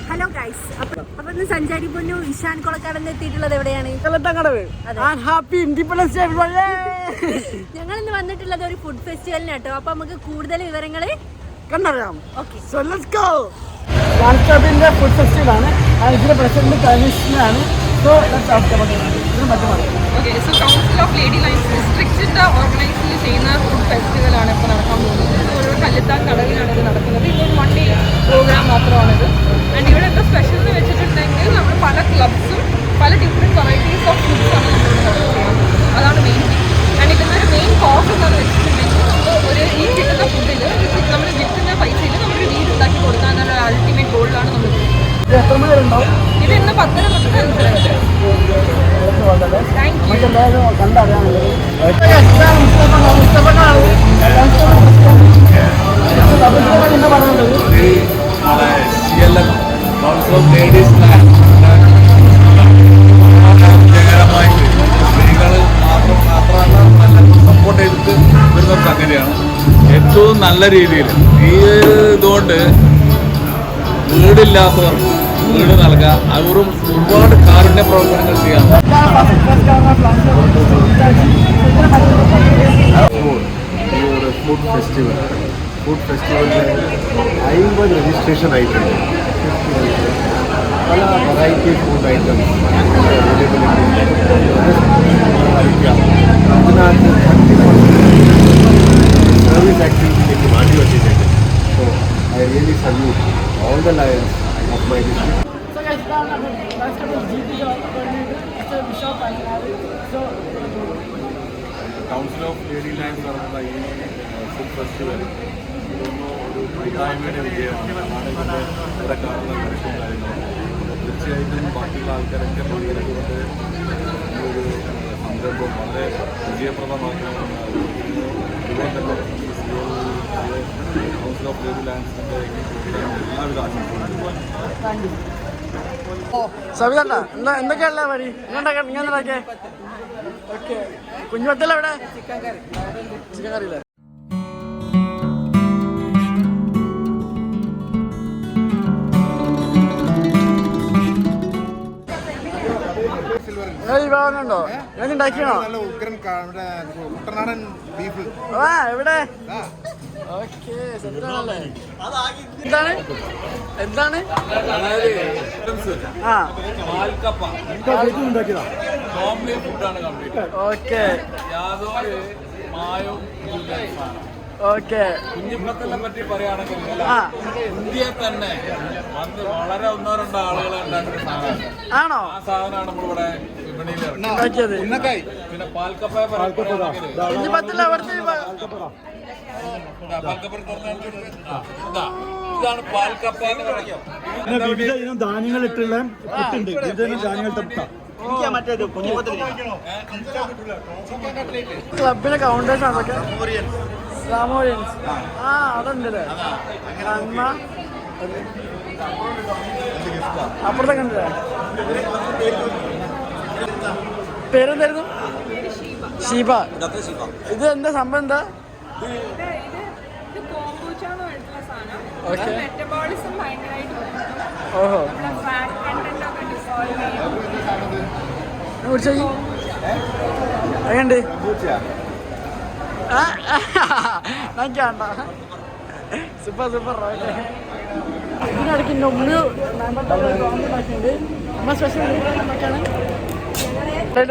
Hello guys, അപ്പൊ ഇന്ന് സഞ്ചാരി പൊന്നു ഇഷാൻ കൊളക്കാടൻ എത്തിയിട്ടുള്ളത് എവിടെയാണ്? Happy independence day. ഞങ്ങൾ ഇന്ന് വന്നിട്ടുള്ളത് ഒരു ഫുഡ് ഫെസ്റ്റിവലിന് കേട്ടോ. അപ്പൊ നമുക്ക് കൂടുതൽ വിവരങ്ങൾ കണ്ടറിയാം. Okay, so let's go. ലാൻഡ്സ്കേപ്പിന്റെ ഫുഡ് ഫെസ്റ്റിവൽ ആണ്. ഇതിന്റെ പ്രസിഡന്റ് കമ്മീഷനാണ്. സോ ലെറ്റ്സ് ആസ്ക് അബൌട്ട് ഇതിനെ പറ്റി. Okay, so council of lady lions ഡിസ്ട്രിക്റ്റിൻ്റെ ഓർഗനൈസ് ചെയ്യുന്ന ഫുഡ് ഫെസ്റ്റിവലാണ് ഇപ്പോൾ നടക്കാൻ പോകുന്നത്. ഒരു കല്ലുത്താൻ കടവിലാണ് ഇത് നടക്കുന്നത്. ഇതൊരു 1 day പ്രോഗ്രാം മാത്രമാണിത്. ആൻഡ് ഇവിടെ എന്താ സ്പെഷ്യൽ എന്ന് വെച്ചിട്ടുണ്ടെങ്കിൽ നമ്മൾ പല ക്ലബ്സും പല ഡിഫറെൻറ്റ് വെറൈറ്റീസ് ഓഫ് ഫുഡ്സാണ് നമ്മളിവിടെ ചെയ്യുന്നത്. അതാണ് മെയിൻ തിങ്. ആൻഡ് ഇതിൻ്റെ ഒരു മെയിൻ കോസ് എന്താണെന്ന് വെച്ചിട്ടുണ്ടെങ്കിൽ ഒരു ഈ കിട്ടുന്ന ഫുഡിൽ നമ്മൾ വിൽക്കുന്ന പൈസയിൽ നമ്മളൊരു വീട് ഉണ്ടാക്കി കൊടുക്കാനുള്ള അൾട്ടിമേറ്റ് ഗോളിലാണ് നമ്മൾ ഇത് ഇന്ന് 10 തൊട്ട് 5 വരെ. സപ്പോർട്ട് ചെയ്തിട്ട് വരുന്ന സംഗതിയാണ്. ഏറ്റവും നല്ല രീതിയിൽ ഈ ഇതുകൊണ്ട് വീടില്ലാത്തവർക്ക് വീട് നൽകുക, അവരും ഒരുപാട് കാരുണ്യ പ്രവർത്തനങ്ങൾ ചെയ്യാം. ഫുഡ് ഫെസ്റ്റിവലിൽ 50 രജിസ്ട്രേഷൻ ആയിട്ടുണ്ട്. പല വെറൈറ്റി ഫുഡ് ഐറ്റംസ് കളിക്കാം. അതിനകത്ത് 30% സർവീസ് ആക്ടിവിറ്റിയിലേക്ക് മാറ്റി വച്ചിട്ടുണ്ട്. So I really salute all the lions of my district. Council of lady lines നടത്തുന്ന ഈ ഫുഡ് ഫെസ്റ്റിവൽ ഇതൊന്നും ഒരു കൂട്ടായ്മയുടെ വിജയമാണ്. ഇതിൻ്റെ ഇവിടെ കാണുന്ന കണക്ഷൻ കാര്യങ്ങളും തീർച്ചയായിട്ടും ബാക്കിയുള്ള ആൾക്കാരൊക്കെ പങ്കെടുത്തുകൊണ്ട് ഈ ഒരു സംരംഭം വളരെ വിജയപ്രദമാക്കണമെന്ന് അതുപോലെ തന്നെ കൗൺസിൽ ഓഫ് ലേഡി ലൈൻസിൻ്റെ എല്ലാവിധ ആശംസകളും. സവിതണ്ട എന്തൊക്കെയല്ലേ വഴി ഇങ്ങനെ ഓക്കെ. കുഞ്ഞുപത്തല്ല എവിടെ? ചിക്കൻ കറിയില്ലേ? വിഭാഗങ്ങളുണ്ടോ? ഞാൻ ഉണ്ടാക്കിയാണോ? കുട്ടനാടൻ ബീഫ്. ആ എവിടെ? ഓക്കെ, സെറ്റാണല്ലേ? എന്താണ് ഓക്കെ ഓക്കെ. കുഞ്ഞിപ്പത്തിനെ പറ്റി പറയുകയാണെങ്കിൽ ഇന്ത്യയെ തന്നെ വന്ന് വളരെ 1-2 ആളുകളെ ഉണ്ടാക്കുന്ന സാധനമാണ്. ആണോ? ആ സാധനമാണ് നമ്മളിവിടെ വിപണിയിൽ ഉണ്ടാക്കിയത്. പിന്നെ പാൽക്കപ്പയെ ഇതാണ് പാൽക്കപ്പ എന്ന് പറയുന്നത്. വിവിധ ഇനം ധാന്യങ്ങൾ ഇട്ടുള്ള പുട്ടുണ്ട്. വിവിധ ഇനം ധാന്യങ്ങൾ തട്ട ക്ലബിലെ കൗണ്ടേഴ്സ് അതൊക്കെ സാമോറിയൻസ്. ആ അതുണ്ടല്ലേ? നന്മ അപ്പുറത്തെ കണ്ടില്ലേ? പേരെന്തായിരുന്നു? ഷീബ. ഇത് എന്താ സംഭവം? എന്താ? ഓക്കെ. ഓഹോ, എങ്ങണ്ട്? നോക്കിയാണ്ട സൂപ്പർ സൂപ്പർ. ഓക്കെ. ഇതിനിടയ്ക്ക് നമ്മള് സ്പെഷ്യൽ ഉണ്ടാക്കാണ്.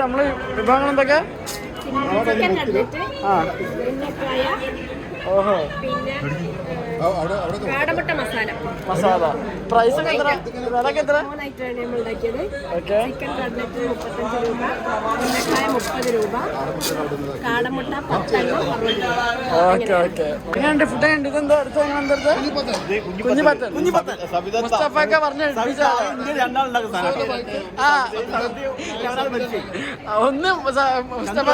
നമ്മള് വിഭവങ്ങൾ എന്തൊക്കെ? ഓഹോ, കാടമുട്ട മസാല. പ്രൈസ് ഒക്കെ എത്ര? വിലക്ക് എത്ര? ഓക്കെ. ചിക്കൻ കട്ലറ്റ് 35 രൂപ, ഉന്നക്കായ 30 രൂപ, കാടമുട്ട 10 രൂപ. Okay okay. എങ്ങനെയുണ്ട് ഫുഡ്? എങ്ങനെയുണ്ട്? ഇതെന്താ അടുത്ത്? കുഞ്ഞിപ്പത്തൻ മുസ്തഫൊക്കെ പറഞ്ഞു ഒന്ന് മുസ്തഫ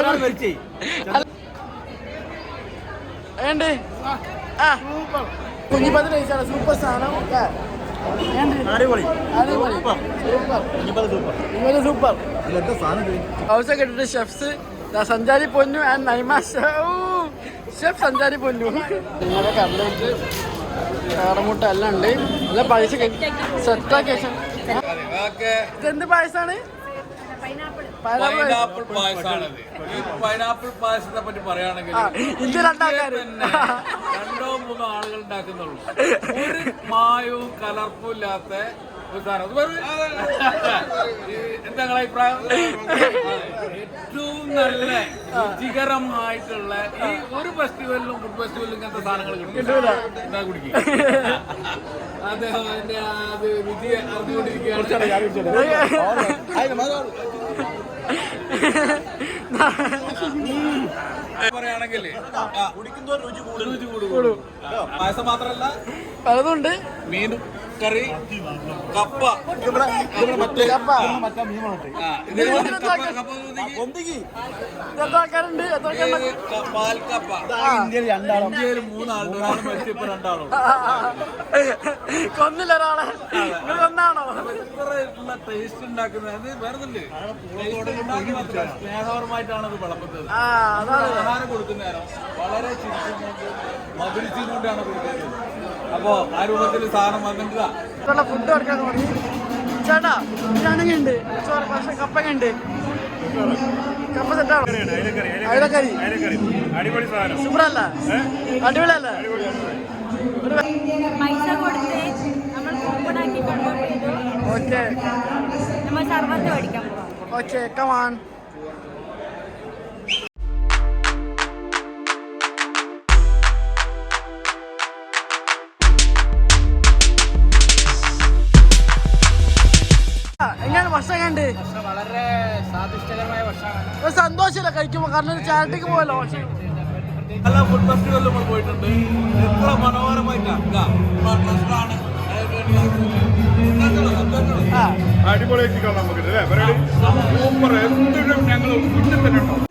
ഏണ്ട്? ആ കുഞ്ഞിപ്പത്തിന് കഴിച്ചാണ് സൂപ്പർ സാധനം. അടിപൊളി സൂപ്പർ. ഹൗസൊക്കെ ഇട്ടിട്ട് ഷെഫ്സ് സഞ്ചാരി പൊന്നു ആൻഡ് നൈമ ഷെഫ് സഞ്ചാരി പൊന്നു. നിങ്ങളുടെ കട്ലേറ്റ് കാടമുട്ട എല്ലാം ഉണ്ട്. നല്ല പൈസ സെറ്റാക്കി വെച്ചാൽ. ഇതെന്ത് പായസാണ്? പൈനാപ്പിൾ പായസമാണത്. ഈ പൈനാപ്പിൾ പായസത്തെ പറ്റി പറയുകയാണെങ്കിൽ ഇത് രണ്ടാൾക്കാര് രണ്ടോ മൂന്നോ ആളുകൾ ഉണ്ടാക്കുന്നുള്ളൂ. ഒരു മായവും കലർപ്പും ഇല്ലാത്ത ഒരു സാധനം. എന്താ നിങ്ങളുടെ അഭിപ്രായം? ഏറ്റവും നല്ല രുചികരമായിട്ടുള്ള ഈ ഒരു ഫെസ്റ്റിവലിലും ഫുഡ് ഫെസ്റ്റിവലിലും ഇങ്ങനത്തെ സാധനങ്ങൾ കിട്ടില്ല. എന്താ കുടിക്കുക? അദ്ദേഹം അതിന്റെ അത് രുചി അറിഞ്ഞുകൊണ്ടിരിക്കുകയാണ്. പറയുകയാണെങ്കിൽ രുചി കൂടും. പായസം മാത്രമല്ല പലതുണ്ട്. മീനും കറി, കപ്പ, ആൾക്കാരുണ്ട്. പാൽക്കപ്പ. ഇന്ത്യയിൽ 3 ആളുകളാണ്, മരിച്ചപ്പോ 2 ആളും. കൊന്നില്ല ഒരാളെ. കൊന്നാണോ? ഇത്ര ടേസ്റ്റ് ഉണ്ടാക്കുന്നത് അത് വേറെന്നുണ്ട്. സ്നേഹപരമായിട്ടാണ് അത് വിളമ്പുന്നത്. ആഹാരം കൊടുക്കുന്ന നേരം വളരെ ചിരിച്ചുകൊണ്ട് മധുരിച്ചുകൊണ്ടാണ് കൊടുക്കുന്നത്. അപ്പോ ആ രൂപത്തിൽ സാധനം വന്നിട്ടാ ഫുഡ് കൊടുക്കാൻ തുടങ്ങി. ചേട്ടാ ബിരിയാണി ഉണ്ട്, പക്ഷെ കപ്പൊക്കെ ഉണ്ട്. കപ്പ സെറ്റാണോ? അയലക്കറി സൂപ്പറല്ല? അടിപൊളിയല്ലേ? പൈസ കൊടുത്ത് നമ്മൾ കൂപ്പണാക്കി കൺവേർട്ട് ചെയ്തു. ഓക്കെ നമ്മൾ സർവത്ത് മേടിക്കാൻ പോവാം. Okay come on. എങ്ങനെയാണ് ഭക്ഷണം കണ്ട്? വളരെ സ്വാദിഷ്ടകരമായ ഭക്ഷണമാണ്. സന്തോഷമില്ല കഴിക്കുമ്പോ, കാരണം ഒരു ചാരിറ്റിക്ക് പോയല്ലോ. പക്ഷേ എല്ലാ ഫുഡ് ഫെസ്റ്റിവലിൽ നമ്മൾ പോയിട്ടുണ്ട്. എത്ര മനോഹരമായിട്ടാണ്. അടിപൊളിയായിട്ട് കാണാൻ നമുക്ക് സൂപ്പർ. എന്തിനും ഞങ്ങൾ മുന്നിൽ തന്നെ ഉണ്ടാവും.